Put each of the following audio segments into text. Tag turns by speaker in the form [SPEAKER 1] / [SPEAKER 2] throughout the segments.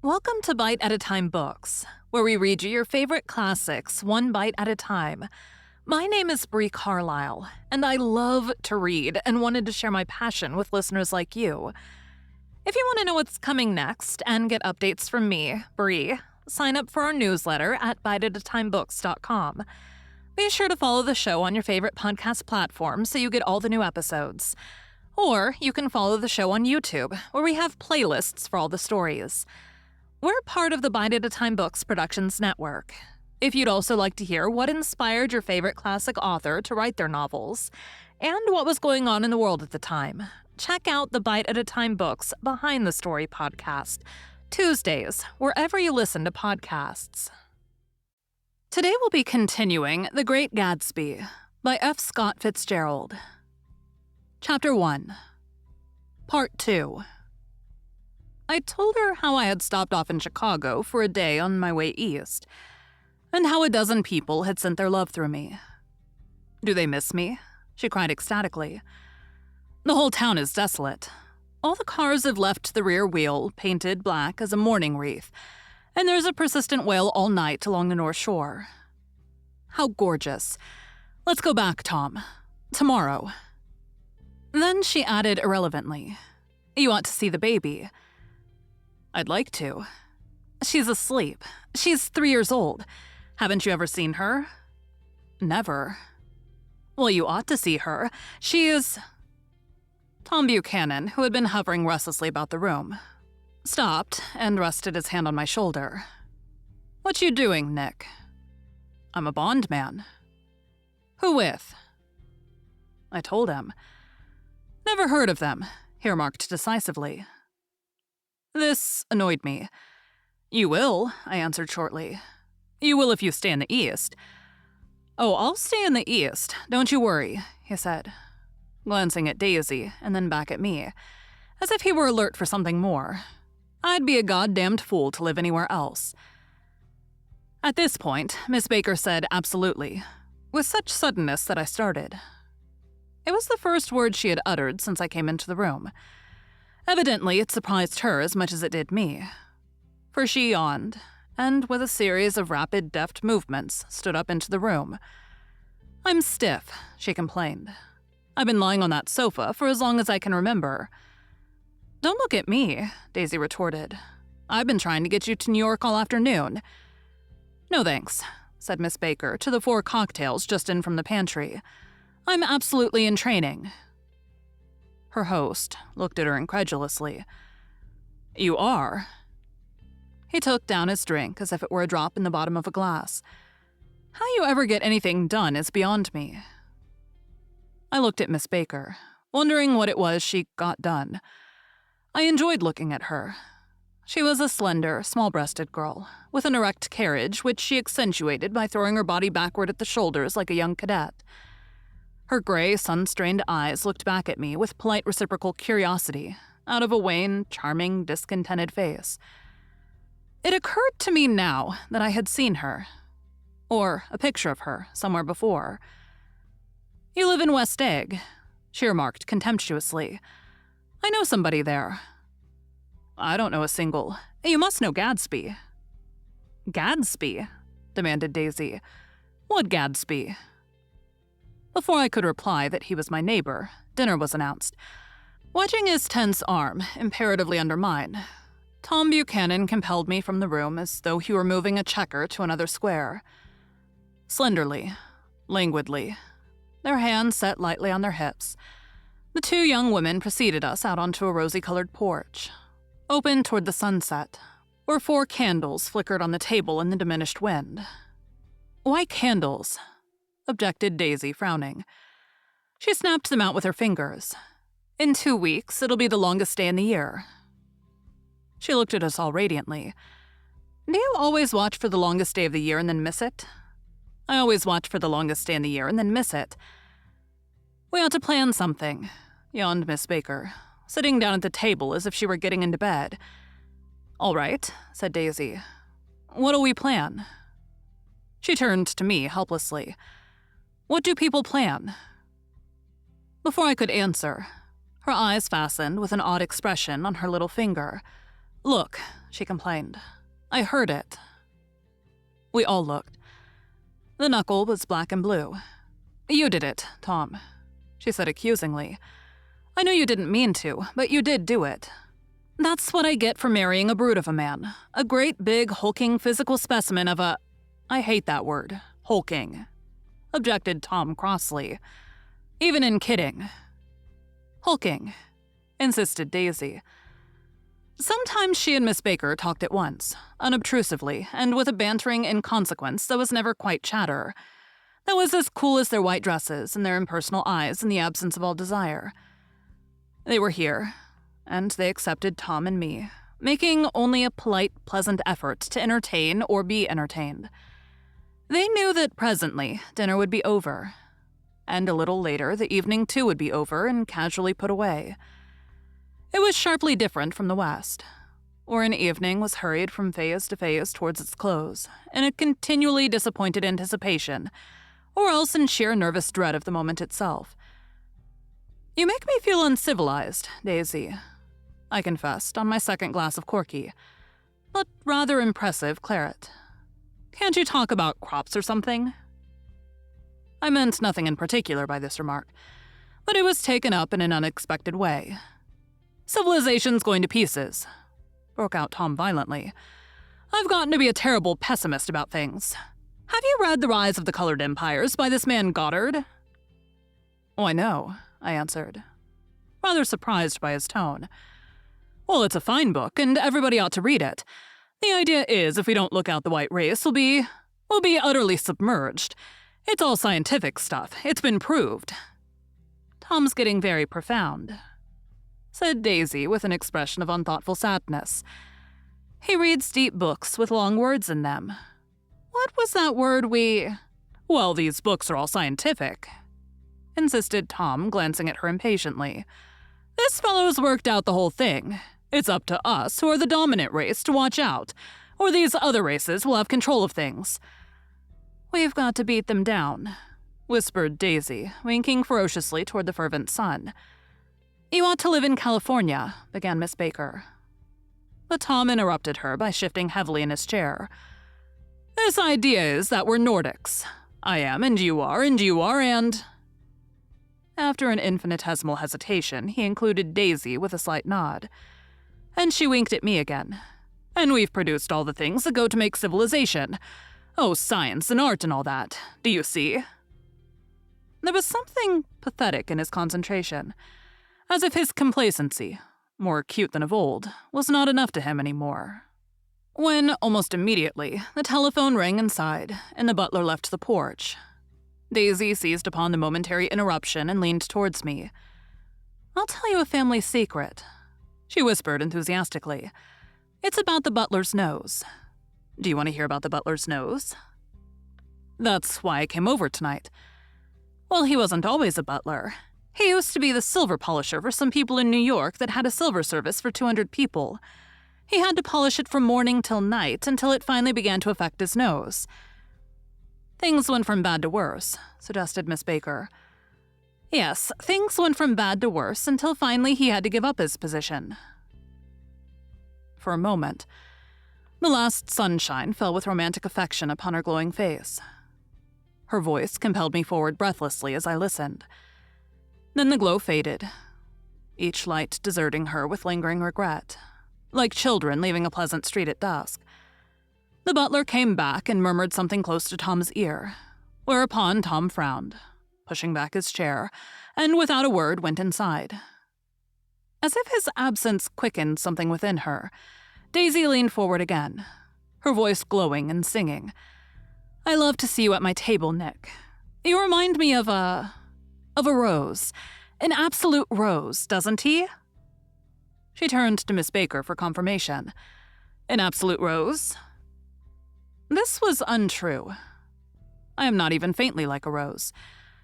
[SPEAKER 1] Welcome to Bite at a Time Books, where we read you your favorite classics one bite at a time. My name is Bree Carlile, and I love to read and wanted to share my passion with listeners like you. If you want to know what's coming next and get updates from me, Bree, sign up for our newsletter at biteatatimebooks.com. Be sure to follow the show on your favorite podcast platform so you get all the new episodes. Or you can follow the show on YouTube, where we have playlists for all the stories. We're part of the Bite at a Time Books Productions Network. If you'd also like to hear what inspired your favorite classic author to write their novels, and what was going on in the world at the time, check out the Bite at a Time Books Behind the Story podcast, Tuesdays, wherever you listen to podcasts. Today we'll be continuing The Great Gatsby by F. Scott Fitzgerald. Chapter 1. Part 2. I told her how I had stopped off in Chicago for a day on my way east, and how a dozen people had sent their love through me. "Do they miss me?" she cried ecstatically. "The whole town is desolate. All the cars have left the rear wheel painted black as a mourning wreath, and there's a persistent wail all night along the North Shore. How gorgeous. Let's go back, Tom. Tomorrow." Then she added irrelevantly, "You ought to see the baby." "I'd like to." "She's asleep. She's 3 years old. Haven't you ever seen her?" "Never." "Well, you ought to see her. She is—" Tom Buchanan, who had been hovering restlessly about the room, stopped and rested his hand on my shoulder. "What you doing, Nick?" "I'm a bond man." "Who with?" I told him. "Never heard of them," he remarked decisively. This annoyed me. "You will," I answered shortly. "You will if you stay in the East." "Oh, I'll stay in the East, don't you worry," he said, glancing at Daisy and then back at me, as if he were alert for something more. I'd be a goddamned fool to live anywhere else. At this point, Miss Baker said absolutely, with such suddenness that I started. It was the first word she had uttered since I came into the room. Evidently, it surprised her as much as it did me, for she yawned, and with a series of rapid, deft movements, stood up into the room. "I'm stiff," she complained. "I've been lying on that sofa for as long as I can remember." "Don't look at me," Daisy retorted. "I've been trying to get you to New York all afternoon." "No thanks," said Miss Baker to the 4 cocktails just in from the pantry. "I'm absolutely in training." Her host looked at her incredulously. "You are?" He took down his drink as if it were a drop in the bottom of a glass. "How you ever get anything done is beyond me." I looked at Miss Baker, wondering what it was she got done. I enjoyed looking at her. She was a slender, small-breasted girl, with an erect carriage which she accentuated by throwing her body backward at the shoulders like a young cadet. Her gray, sun-strained eyes looked back at me with polite reciprocal curiosity out of a wan, charming, discontented face. It occurred to me now that I had seen her, or a picture of her, somewhere before. "You live in West Egg," she remarked contemptuously. "I know somebody there." "I don't know a single. You must know Gatsby." "Gadsby?" demanded Daisy. "What Gadsby?" Before I could reply that he was my neighbor, dinner was announced. Wedging his tense arm imperatively under mine, Tom Buchanan compelled me from the room as though he were moving a checker to another square. Slenderly, languidly, their hands set lightly on their hips, the 2 young women preceded us out onto a rosy-colored porch, open toward the sunset, where 4 candles flickered on the table in the diminished wind. "Why candles?" objected Daisy, frowning. She snapped them out with her fingers. "In 2 weeks, it'll be the longest day in the year." She looked at us all radiantly. "Do you always watch for the longest day of the year and then miss it?" "I always watch for the longest day in the year and then miss it." "We ought to plan something," yawned Miss Baker, sitting down at the table as if she were getting into bed. "All right," said Daisy. "What'll we plan?" She turned to me helplessly. "What do people plan?" Before I could answer, her eyes fastened with an odd expression on her little finger, "Look," she complained. "I heard it." We all looked. The knuckle was black and blue. "You did it, Tom," she said accusingly. "I know you didn't mean to, but you did do it. That's what I get for marrying a brute of a man. A great big hulking physical specimen of a— I hate that word, hulking," objected Tom crossly. "Even in kidding." "Hulking," insisted Daisy. Sometimes she and Miss Baker talked at once, unobtrusively, and with a bantering inconsequence that was never quite chatter. That was as cool as their white dresses and their impersonal eyes in the absence of all desire. They were here, and they accepted Tom and me, making only a polite, pleasant effort to entertain or be entertained. They knew that presently dinner would be over, and a little later the evening too would be over and casually put away. It was sharply different from the West, where an evening was hurried from phase to phase towards its close, in a continually disappointed anticipation, or else in sheer nervous dread of the moment itself. "You make me feel uncivilized, Daisy," I confessed on my second glass of corky, but rather impressive claret. "Can't you talk about crops or something?" I meant nothing in particular by this remark, but it was taken up in an unexpected way. "Civilization's going to pieces," broke out Tom violently. "I've gotten to be a terrible pessimist about things. Have you read The Rise of the Colored Empires by this man Goddard?" "Oh, I know," I answered, rather surprised by his tone. "Well, it's a fine book, and everybody ought to read it. The idea is, if we don't look out, the white race will be utterly submerged. It's all scientific stuff. It's been proved." "Tom's getting very profound," said Daisy with an expression of unthoughtful sadness. "He reads deep books with long words in them. What was that word we— "Well, these books are all scientific," insisted Tom, glancing at her impatiently. "This fellow's worked out the whole thing. It's up to us, who are the dominant race, to watch out, or these other races will have control of things." "We've got to beat them down," whispered Daisy, winking ferociously toward the fervent sun. "You ought to live in California," began Miss Baker. But Tom interrupted her by shifting heavily in his chair. "This idea is that we're Nordics. I am, and you are, and—" After an infinitesimal hesitation, he included Daisy with a slight nod. And she winked at me again. "And we've produced all the things that go to make civilization. Oh, science and art and all that. Do you see?" There was something pathetic in his concentration, as if his complacency, more acute than of old, was not enough to him anymore. When, almost immediately, the telephone rang inside, and the butler left the porch, Daisy seized upon the momentary interruption and leaned towards me. "I'll tell you a family secret," she whispered enthusiastically. "It's about the butler's nose. Do you want to hear about the butler's nose?" "That's why I came over tonight." "Well, he wasn't always a butler. He used to be the silver polisher for some people in New York that had a silver service for 200 people. He had to polish it from morning till night until it finally began to affect his nose." "Things went from bad to worse," suggested Miss Baker. "Yes, things went from bad to worse until finally he had to give up his position." For a moment, the last sunshine fell with romantic affection upon her glowing face. Her voice compelled me forward breathlessly as I listened. Then the glow faded, each light deserting her with lingering regret, like children leaving a pleasant street at dusk. The butler came back and murmured something close to Tom's ear, whereupon Tom frowned, pushing back his chair, and without a word went inside. As if his absence quickened something within her, Daisy leaned forward again, her voice glowing and singing. "I love to see you at my table, Nick. You remind me of a rose, an absolute rose, doesn't he?" She turned to Miss Baker for confirmation. "An absolute rose?" This was untrue. I am not even faintly like a rose.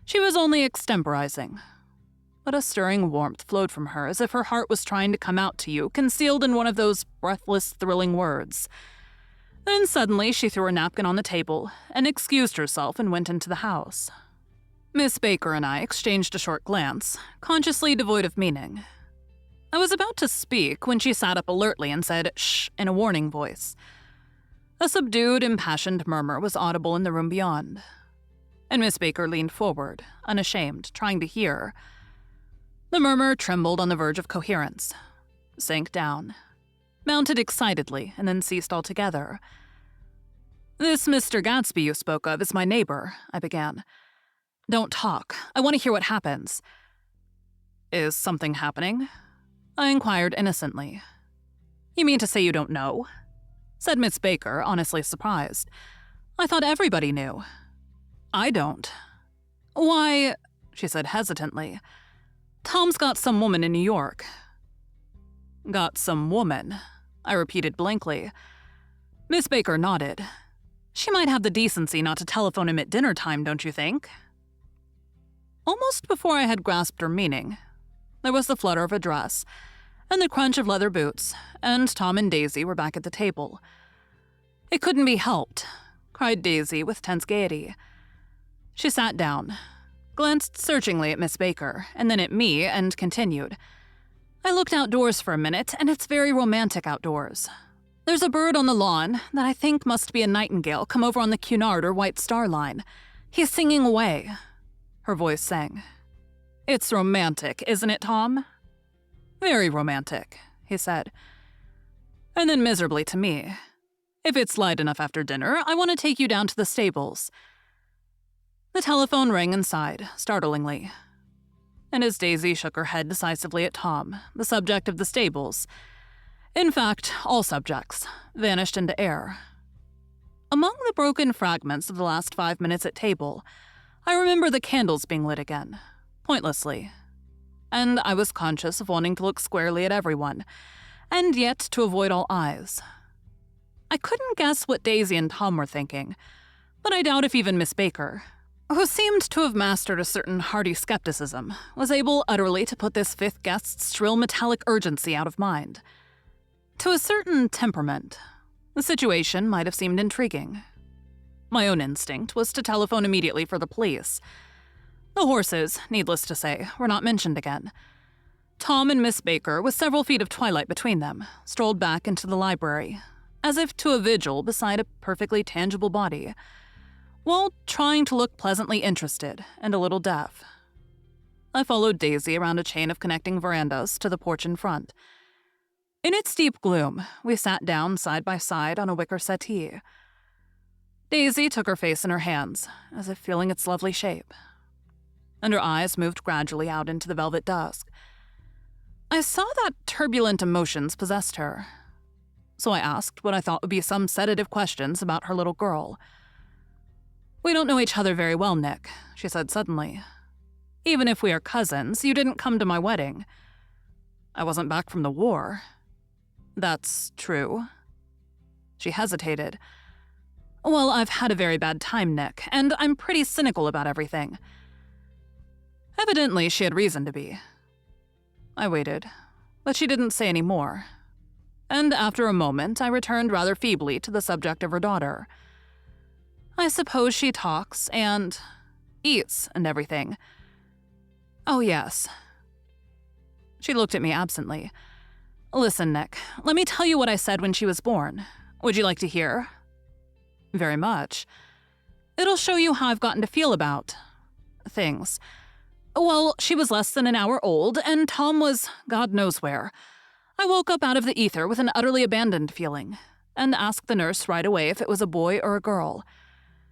[SPEAKER 1] She was only extemporizing. But a stirring warmth flowed from her as if her heart was trying to come out to you, concealed in one of those breathless, thrilling words. Then suddenly she threw her napkin on the table and excused herself and went into the house. Miss Baker and I exchanged a short glance, consciously devoid of meaning. I was about to speak when she sat up alertly and said, "Shh," in a warning voice. A subdued, impassioned murmur was audible in the room beyond, and Miss Baker leaned forward, unashamed, trying to hear. The murmur trembled on the verge of coherence, sank down, mounted excitedly, and then ceased altogether. "This Mr. Gatsby you spoke of is my neighbor," I began. "Don't talk. I want to hear what happens." "Is something happening?" I inquired innocently. "You mean to say you don't know?" said Miss Baker, honestly surprised. "I thought everybody knew." "I don't." "Why," she said hesitantly, "Tom's got some woman in New York." "Got some woman," I repeated blankly. Miss Baker nodded. "She might have the decency not to telephone him at dinner time, don't you think?" Almost before I had grasped her meaning, there was the flutter of a dress, and the crunch of leather boots, and Tom and Daisy were back at the table. "It couldn't be helped," cried Daisy with tense gaiety. She sat down, glanced searchingly at Miss Baker, and then at me, and continued. "I looked outdoors for a minute, and it's very romantic outdoors. There's a bird on the lawn that I think must be a nightingale come over on the Cunard or White Star Line. He's singing away." Her voice sang. "It's romantic, isn't it, Tom?" "Very romantic," he said. And then miserably to me, "If it's light enough after dinner, I want to take you down to the stables." The telephone rang inside, startlingly. And as Daisy shook her head decisively at Tom, the subject of the stables, in fact, all subjects, vanished into air. Among the broken fragments of the last 5 minutes at table, I remember the candles being lit again, pointlessly, and I was conscious of wanting to look squarely at everyone, and yet to avoid all eyes. I couldn't guess what Daisy and Tom were thinking, but I doubt if even Miss Baker, who seemed to have mastered a certain hearty skepticism, was able utterly to put this fifth guest's shrill metallic urgency out of mind. To a certain temperament, the situation might have seemed intriguing. My own instinct was to telephone immediately for the police. The horses, needless to say, were not mentioned again. Tom and Miss Baker, with several feet of twilight between them, strolled back into the library, as if to a vigil beside a perfectly tangible body, while trying to look pleasantly interested and a little deaf. I followed Daisy around a chain of connecting verandas to the porch in front. In its deep gloom, we sat down side by side on a wicker settee. Daisy took her face in her hands, as if feeling its lovely shape, and her eyes moved gradually out into the velvet dusk. I saw that turbulent emotions possessed her, so I asked what I thought would be some sedative questions about her little girl. "We don't know each other very well, Nick," she said suddenly. "Even if we are cousins, you didn't come to my wedding." "I wasn't back from the war." "That's true." She hesitated. "Well, I've had a very bad time, Nick, and I'm pretty cynical about everything." Evidently, she had reason to be. I waited, but she didn't say any more. And after a moment, I returned rather feebly to the subject of her daughter. "I suppose she talks and eats and everything." "Oh, yes." She looked at me absently. "Listen, Nick, let me tell you what I said when she was born. Would you like to hear?" "Very much. It'll show you how I've gotten to feel about things. Well, she was less than an hour old, and Tom was God knows where. I woke up out of the ether with an utterly abandoned feeling, and asked the nurse right away if it was a boy or a girl.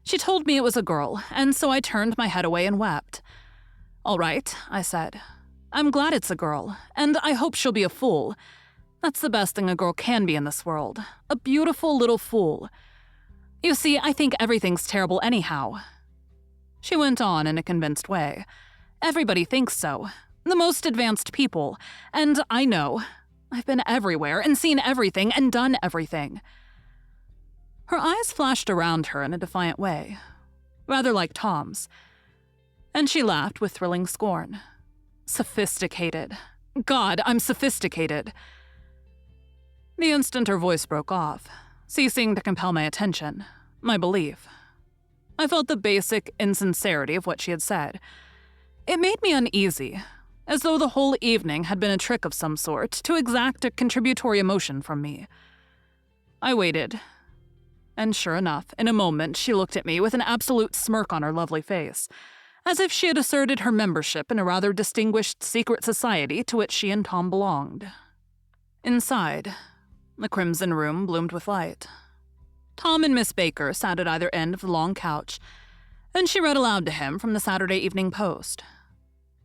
[SPEAKER 1] She told me it was a girl, and so I turned my head away and wept. 'All right,' I said. 'I'm glad it's a girl, and I hope she'll be a fool. That's the best thing a girl can be in this world, a beautiful little fool. You see, I think everything's terrible anyhow.' She went on in a convinced way. 'Everybody thinks so. The most advanced people. And I know. I've been everywhere and seen everything and done everything.' Her eyes flashed around her in a defiant way, rather like Tom's, and she laughed with thrilling scorn. 'Sophisticated. God, I'm sophisticated.' The instant her voice broke off, ceasing to compel my attention, my belief, I felt the basic insincerity of what she had said. It made me uneasy, as though the whole evening had been a trick of some sort to exact a contributory emotion from me. I waited, and sure enough, in a moment she looked at me with an absolute smirk on her lovely face, as if she had asserted her membership in a rather distinguished secret society to which she and Tom belonged. Inside, the crimson room bloomed with light. Tom and Miss Baker sat at either end of the long couch, and she read aloud to him from the Saturday Evening Post,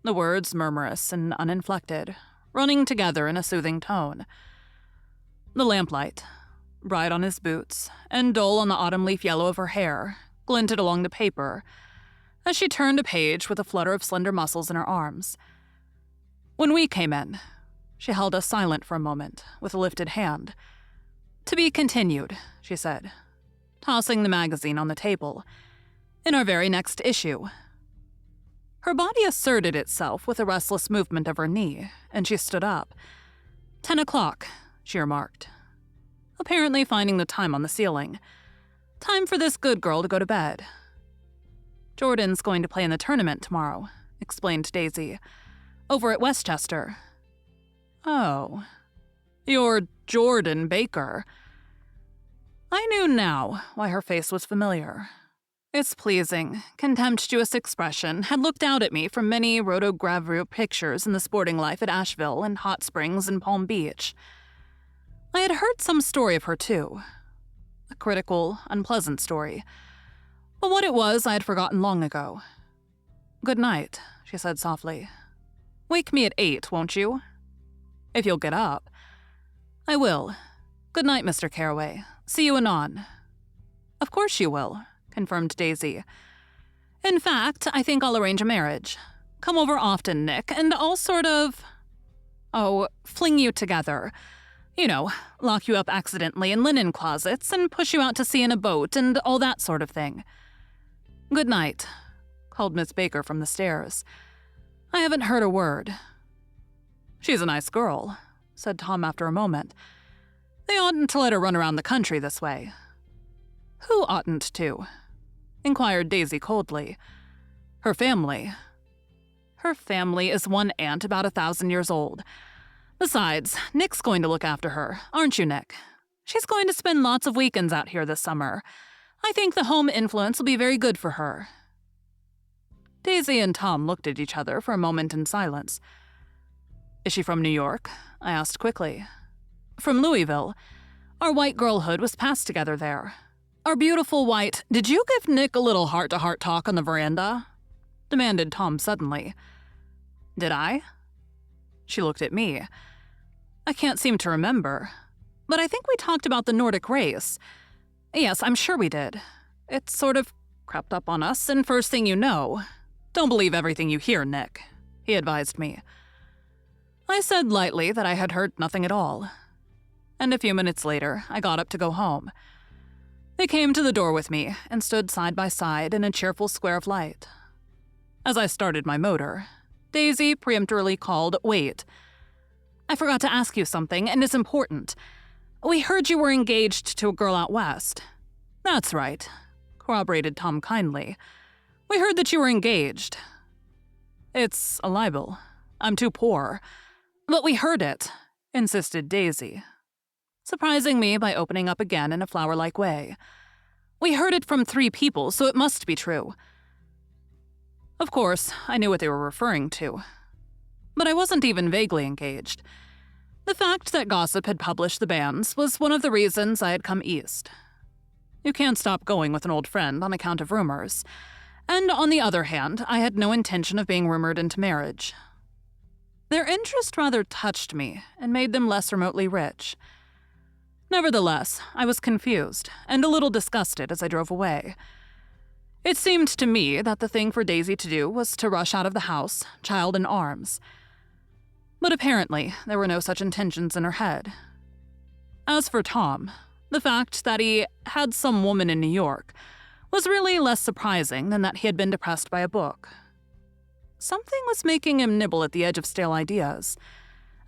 [SPEAKER 1] the words murmurous and uninflected, running together in a soothing tone. The lamplight, bright on his boots and dull on the autumn leaf yellow of her hair, glinted along the paper as she turned a page with a flutter of slender muscles in her arms. When we came in, she held us silent for a moment, with a lifted hand. "To be continued," she said, tossing the magazine on the table. "In our very next issue." Her body asserted itself with a restless movement of her knee, and she stood up. 10 o'clock, she remarked, apparently finding the time on the ceiling. "Time for this good girl to go to bed." "Jordan's going to play in the tournament tomorrow," explained Daisy. "Over at Westchester." "Oh, you're Jordan Baker." I knew now why her face was familiar. Its pleasing, contemptuous expression had looked out at me from many rotogravure pictures in the sporting life at Asheville and Hot Springs and Palm Beach. I had heard some story of her, too. A critical, unpleasant story. But what it was I had forgotten long ago. "Good night," she said softly. "Wake me at 8, won't you? If you'll get up." "I will. Good night, Mr. Carroway. See you anon." "Of course you will," confirmed Daisy. "In fact, I think I'll arrange a marriage. Come over often, Nick, and I'll fling you together. You know, lock you up accidentally in linen closets and push you out to sea in a boat and all that sort of thing." "Good night," called Miss Baker from the stairs. "I haven't heard a word." "She's a nice girl," said Tom after a moment. "They oughtn't to let her run around the country this way." "Who oughtn't to?" inquired Daisy coldly. "Her family." "Her family is one aunt about 1,000 years old. Besides, Nick's going to look after her, aren't you, Nick? She's going to spend lots of weekends out here this summer. I think the home influence will be very good for her." Daisy and Tom looked at each other for a moment in silence. "Is she from New York?" I asked quickly. "From Louisville. Our white girlhood was passed together there. Our beautiful white—" "Did you give Nick a little heart-to-heart talk on the veranda?" demanded Tom suddenly. "Did I?" She looked at me. "I can't seem to remember, but I think we talked about the Nordic race. Yes, I'm sure we did. It sort of crept up on us, and first thing you know—" "Don't believe everything you hear, Nick," he advised me. I said lightly that I had heard nothing at all, and a few minutes later I got up to go home. They came to the door with me and stood side by side in a cheerful square of light. As I started my motor, Daisy peremptorily called, "Wait. I forgot to ask you something, and it's important. We heard you were engaged to a girl out west." "That's right," corroborated Tom kindly. "We heard that you were engaged." "It's a libel. I'm too poor." "But we heard it," insisted Daisy, surprising me by opening up again in a flower-like way. "We heard it from 3 people, so it must be true." Of course, I knew what they were referring to. But I wasn't even vaguely engaged. The fact that gossip had published the banns was one of the reasons I had come east. You can't stop going with an old friend on account of rumors. And on the other hand, I had no intention of being rumored into marriage. Their interest rather touched me and made them less remotely rich. Nevertheless, I was confused and a little disgusted as I drove away. It seemed to me that the thing for Daisy to do was to rush out of the house, child in arms. But apparently, there were no such intentions in her head. As for Tom, the fact that he had some woman in New York was really less surprising than that he had been depressed by a book. Something was making him nibble at the edge of stale ideas,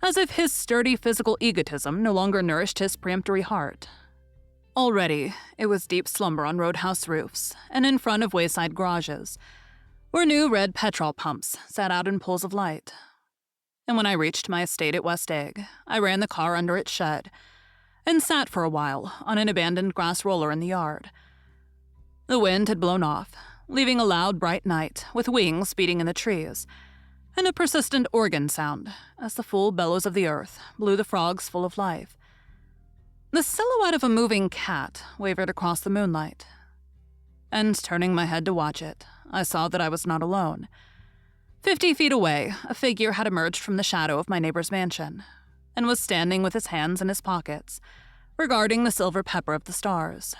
[SPEAKER 1] as if his sturdy physical egotism no longer nourished his peremptory heart. Already, it was deep slumber on roadhouse roofs and in front of wayside garages, where new red petrol pumps sat out in pools of light. and when I reached my estate at West Egg, I ran the car under its shed and sat for a while on an abandoned grass roller in the yard. The wind had blown off, leaving a loud, bright night with wings beating in the trees, and a persistent organ sound as the full bellows of the earth blew the frogs full of life. The silhouette of a moving cat wavered across the moonlight, and turning my head to watch it, I saw that I was not alone. 50 feet away, a figure had emerged from the shadow of my neighbor's mansion and was standing with his hands in his pockets, regarding the silver pepper of the stars.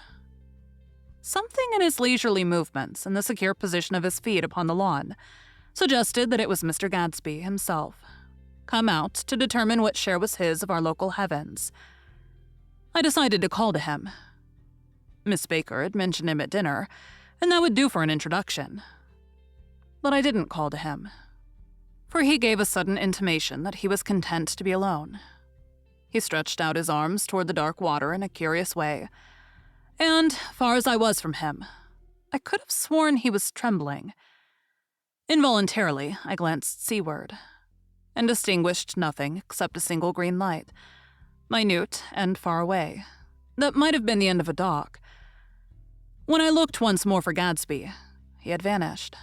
[SPEAKER 1] Something in his leisurely movements and the secure position of his feet upon the lawn suggested that it was Mr. Gatsby himself, come out to determine what share was his of our local heavens. I decided to call to him. Miss Baker had mentioned him at dinner, and that would do for an introduction. But I didn't call to him, for he gave a sudden intimation that he was content to be alone. He stretched out his arms toward the dark water in a curious way, and, far as I was from him, I could have sworn he was trembling. Involuntarily, I glanced seaward, and distinguished nothing except a single green light, minute and far away, that might have been the end of a dock. When I looked once more for Gatsby, he had vanished,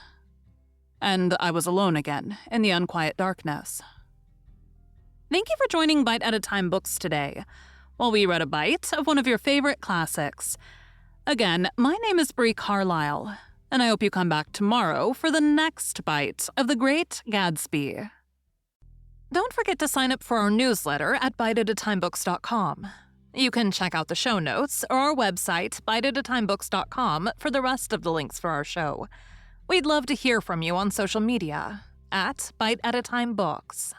[SPEAKER 1] and I was alone again in the unquiet darkness. Thank you for joining Bite at a Time Books today, while we read a bite of one of your favorite classics. Again, my name is Bree Carlile, and I hope you come back tomorrow for the next bite of The Great Gatsby. Don't forget to sign up for our newsletter at biteatatimebooks.com. You can check out the show notes or our website, biteatatimebooks.com, for the rest of the links for our show. We'd love to hear from you on social media at Bite at a Time Books.